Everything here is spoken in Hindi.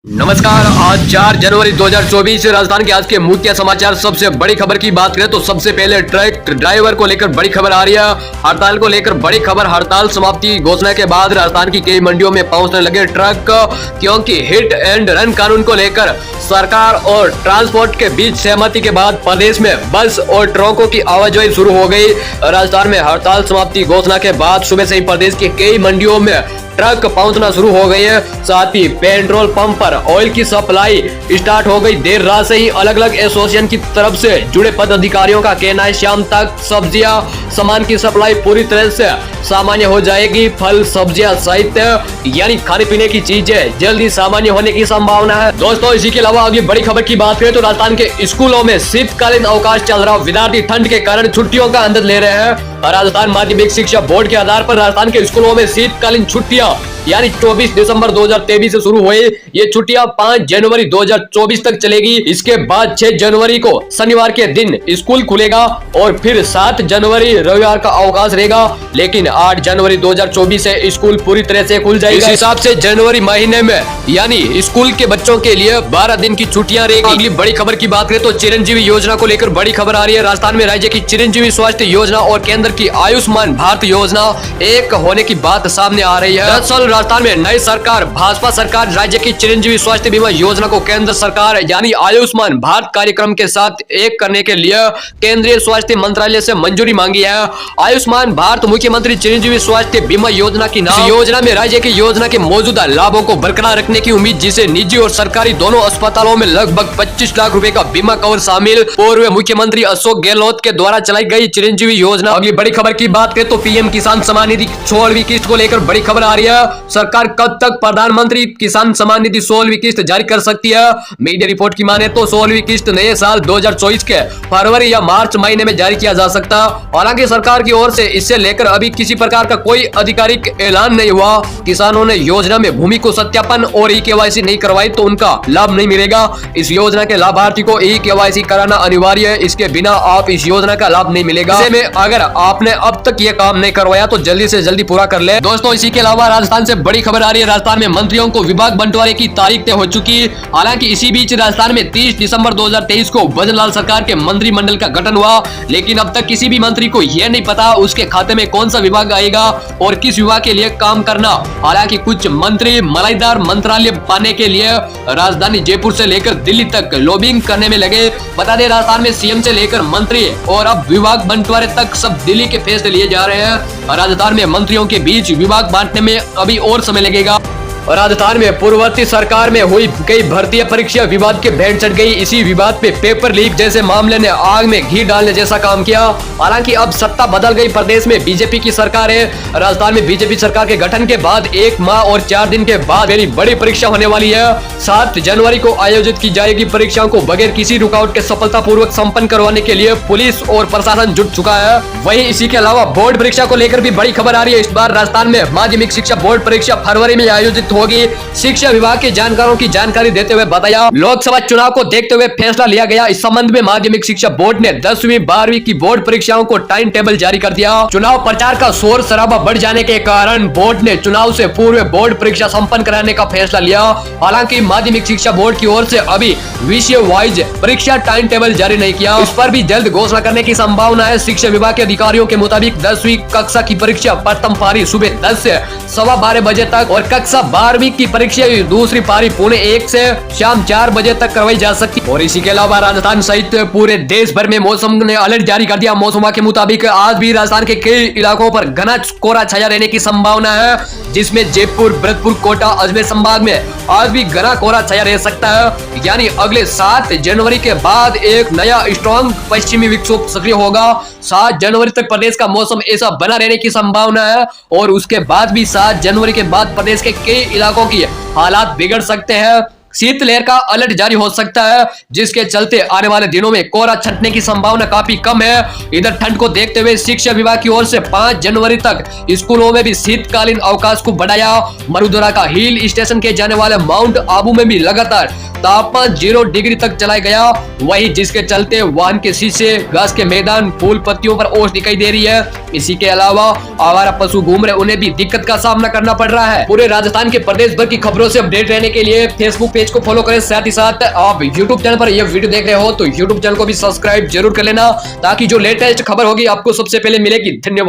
नमस्कार। आज 4 जनवरी 2024 राजस्थान के आज के मुख्य समाचार। सबसे बड़ी खबर की बात करें तो सबसे पहले ट्रक ड्राइवर को लेकर बड़ी खबर आ रही है। हड़ताल को लेकर बड़ी खबर। हड़ताल समाप्ति घोषणा के बाद राजस्थान की कई मंडियों में पहुंचने लगे ट्रक, क्योंकि हिट एंड रन कानून को लेकर सरकार और ट्रांसपोर्ट के बीच सहमति के बाद प्रदेश में बस और ट्रकों की आवाजाही शुरू हो गई। राजस्थान में हड़ताल समाप्ति घोषणा के बाद सुबह से ही प्रदेश की कई मंडियों में ट्रक पहुंचना शुरू हो गई है। साथ ही पेट्रोल पंप पर ऑयल की सप्लाई स्टार्ट हो गई। देर रात से ही अलग अलग एसोसिएशन की तरफ से जुड़े पदाधिकारियों का कहना है शाम तक सब्जियां सामान की सप्लाई पूरी तरह से सामान्य हो जाएगी। फल सब्जियां साहित्य यानी खाने पीने की चीजें जल्दी सामान्य होने की संभावना है। दोस्तों, इसी के अलावा अगली बड़ी खबर की बात करें तो राजस्थान के स्कूलों में शीतकालीन अवकाश चल रहा। विद्यार्थी ठंड के कारण छुट्टियों का आनंद ले रहे हैं। राजस्थान माध्यमिक शिक्षा बोर्ड के आधार पर राजस्थान के स्कूलों में शीतकालीन छुट्टियां यानी 24 दिसंबर 2023 से शुरू हुई। ये छुट्टियां 5 जनवरी 2024 तक चलेगी। इसके बाद 6 जनवरी को शनिवार के दिन स्कूल खुलेगा और फिर 7 जनवरी रविवार का अवकाश रहेगा। लेकिन 8 जनवरी 2024 से स्कूल पूरी तरह से खुल जाएगा। इस हिसाब से जनवरी महीने में यानी स्कूल के बच्चों के लिए 12 दिन की छुट्टियां रहेगी। अगली बड़ी खबर की बात करें तो चिरंजीवी योजना को लेकर बड़ी खबर आ रही है। राजस्थान में राज्य की चिरंजीवी स्वास्थ्य योजना और केंद्र की आयुष्मान भारत योजना एक होने की बात सामने आ रही है। दरअसल राजस्थान में नई सरकार भाजपा सरकार राज्य की चिरंजीवी स्वास्थ्य बीमा योजना को केंद्र सरकार यानी आयुष्मान भारत कार्यक्रम के साथ एक करने के लिए केंद्रीय स्वास्थ्य मंत्रालय से मंजूरी मांगी है। आयुष्मान भारत मुख्यमंत्री चिरंजीवी स्वास्थ्य बीमा योजना की नाम योजना में राज्य की योजना के मौजूदा लाभों को बरकरार रखने की उम्मीद, जिसे निजी और सरकारी दोनों अस्पतालों में लगभग 25 लाख रुपए का बीमा कवर शामिल। पूर्व मुख्यमंत्री अशोक गहलोत के द्वारा चलाई गई चिरंजीवी योजना। अगली बड़ी खबर की बात करें तो पीएम किसान सम्मान निधि 16वीं किस्त को लेकर बड़ी खबर आ रही है। सरकार कब तक प्रधानमंत्री किसान सम्मान निधि 16वीं किस्त जारी कर सकती है? मीडिया रिपोर्ट की माने तो 16वीं किस्त नए साल 2024 के फरवरी या मार्च महीने में जारी किया जा सकता। हालांकि सरकार की ओर से इससे लेकर अभी किसी प्रकार का कोई आधिकारिक ऐलान नहीं हुआ। किसानों ने योजना में भूमि को सत्यापन और ई-केवाईसी नहीं करवाई तो उनका लाभ नहीं मिलेगा। इस योजना के लाभार्थी को ई-केवाईसी कराना अनिवार्य है। इसके बिना आप इस योजना का लाभ नहीं मिलेगा। ऐसे में अगर आपने अब तक ये काम नहीं करवाया तो जल्दी से जल्दी पूरा कर ले। दोस्तों, इसी के अलावा राजस्थान से बड़ी खबर आ रही है। राजस्थान में मंत्रियों को विभाग बंटवारे की तारीख तय हो चुकी। हालांकि इसी बीच राजस्थान में 30 दिसंबर 2023 को भजनलाल सरकार के मंत्रिमंडल का गठन हुआ, लेकिन अब तक किसी भी मंत्री को यह नहीं पता उसके खाते में कौन सा विभाग आएगा और किस विभाग के लिए काम करना। हालांकि कुछ मंत्री मलाईदार मंत्रालय पाने के लिए राजधानी जयपुर से लेकर दिल्ली तक लॉबिंग करने में लगे। बता दें, राजस्थान में सीएम से लेकर मंत्री और अब विभाग बंटवारे तक सब दिल्ली के फैसले लिए जा रहे हैं। राजस्थान में मंत्रियों के बीच विभाग बांटने में अभी और समय लगेगा। राजस्थान में पूर्ववर्ती सरकार में हुई कई भर्ती परीक्षा विवाद के भेंट चढ़ गई। इसी विवाद पे पेपर लीक जैसे मामले ने आग में घी डालने जैसा काम किया। हालांकि अब सत्ता बदल गई। प्रदेश में बीजेपी की सरकार है। राजस्थान में बीजेपी सरकार के गठन के बाद 1 माह और 4 दिन के बाद मेरी बड़ी परीक्षा होने वाली है। 7 जनवरी को आयोजित की जाएगी। परीक्षाओं को बगैर किसी रुकावट के सफलतापूर्वक संपन्न करवाने के लिए पुलिस और प्रशासन जुट चुका है। वहीं इसी के अलावा बोर्ड परीक्षा को लेकर भी बड़ी खबर आ रही है। इस बार राजस्थान में माध्यमिक शिक्षा बोर्ड परीक्षा फरवरी में आयोजित होगी। शिक्षा विभाग के जानकारों की जानकारी देते हुए बताया, लोकसभा चुनाव को देखते हुए फैसला लिया गया। इस संबंध में माध्यमिक शिक्षा बोर्ड ने 10वीं 12वीं की बोर्ड परीक्षाओं को टाइम टेबल जारी कर दिया। चुनाव प्रचार का शोर शराबा बढ़ जाने के कारण बोर्ड ने चुनाव से पूर्व बोर्ड परीक्षा संपन्न कराने का फैसला लिया। हालांकि माध्यमिक शिक्षा बोर्ड की ओर से अभी विषय वाइज परीक्षा टाइम टेबल जारी नहीं किया। इस पर भी जल्द घोषणा करने की संभावना है। शिक्षा विभाग के अधिकारियों के मुताबिक 10वीं कक्षा की परीक्षा प्रथम पारी सुबह 10 से 12:15 बजे तक और कक्षा 12वीं की परीक्षा दूसरी पारी पौने 1 से शाम 4 बजे तक करवाई जा सकती है। और इसी के अलावा राजस्थान सहित पूरे देश भर में मौसम ने अलर्ट जारी कर दिया। मौसम विभाग के मुताबिक आज भी राजस्थान के कई इलाकों पर घना कोहरा छाया रहने की संभावना है, जिसमें जयपुर, भरतपुर, कोटा, अजमेर संभाग में आज भी घना कोहरा छाया रह सकता है। यानी अगले 7 जनवरी के बाद एक नया स्ट्रॉन्ग पश्चिमी विक्षोभ सक्रिय होगा। 7 जनवरी तक प्रदेश का मौसम ऐसा बना रहने की संभावना है और उसके बाद भी 7 जनवरी के बाद प्रदेश के कई इलाकों की हालात बिगड़ सकते हैं। शीतलहर का अलर्ट जारी हो सकता है, जिसके चलते आने वाले दिनों में कोहरा छंटने की संभावना काफी कम है। इधर ठंड को देखते हुए शिक्षा विभाग की ओर से 5 जनवरी तक स्कूलों में भी शीतकालीन अवकाश को बढ़ाया। मरुधरा का हिल स्टेशन के जाने वाले माउंट आबू में भी लगातार तापमान 0 डिग्री तक चला गया। वही जिसके चलते वाहन के शीशे, घास के मैदान, फूल पत्तियों पर ओस दिखाई दे रही है। इसी के अलावा आवारा पशु घूम रहे, उन्हें भी दिक्कत का सामना करना पड़ रहा है। पूरे राजस्थान के प्रदेश भर की खबरों से अपडेट रहने के लिए फेसबुक पेज को फॉलो करें। साथ ही साथ आप यूट्यूब चैनल पर यह वीडियो देख रहे हो तो यूट्यूब चैनल को भी सब्सक्राइब जरूर कर लेना, ताकि जो लेटेस्ट खबर होगी आपको सबसे पहले मिलेगी। धन्यवाद।